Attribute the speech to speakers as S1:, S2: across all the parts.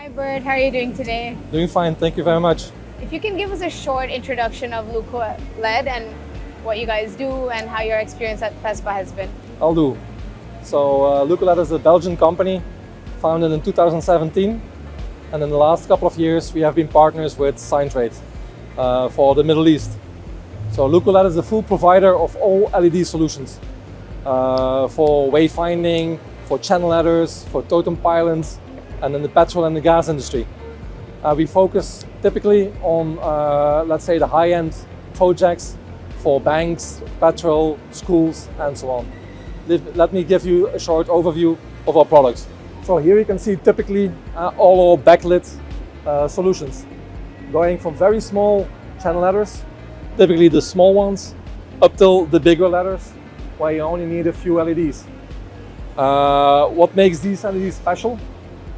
S1: Hi Bert, how are you doing today?
S2: Doing fine, thank you very much.
S1: If you can give us a short introduction of LucoLED and what you guys do and how your experience at FESPA has been.
S2: I'll do. So LucoLED is a Belgian company founded in 2017, and in the last couple of years we have been partners with Signtrade for the Middle East. So LucoLED is a full provider of all LED solutions for wayfinding, for channel ladders, for totem pylons, and in the petrol and the gas industry. We focus typically on, let's say, the high-end projects for banks, petrol, schools, and so on. Let me give you a short overview of our products. So here you can see typically all our backlit solutions, going from very small channel ladders, typically the small ones, up till the bigger ladders, where you only need a few LEDs. What makes these LEDs special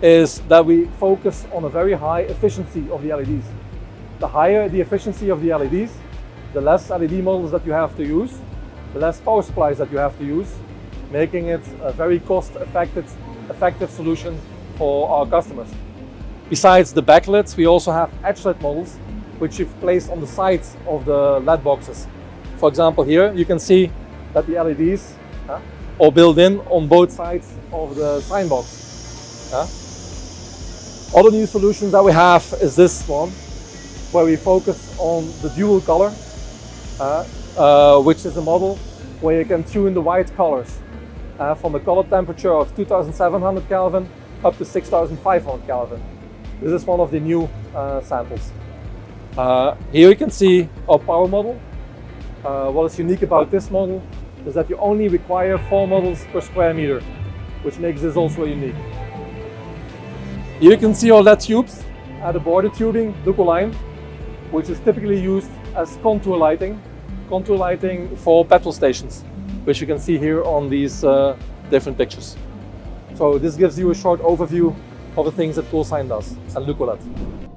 S2: is that we focus on a very high efficiency of the LEDs. The higher the efficiency of the LEDs, the less LED models that you have to use, the less power supplies that you have to use, making it a very cost-effective solution for our customers. Besides the backlights, we also have edge-lit models, which you've placed on the sides of the LED boxes. For example, here you can see that the LEDs are built in on both sides of the sign box. Other new solutions that we have is this one, where we focus on the dual color, which is a model where you can tune the white colors from a color temperature of 2700 Kelvin up to 6500 Kelvin. This is one of the new samples. Here you can see our power model. What is unique about this model is that you only require 4 models per square meter, which makes this also unique. Here you can see our LED tubes, the border tubing, LucoLine, which is typically used as contour lighting for petrol stations, which you can see here on these different pictures. So this gives you a short overview of the things that CoolSign does and LucoLED.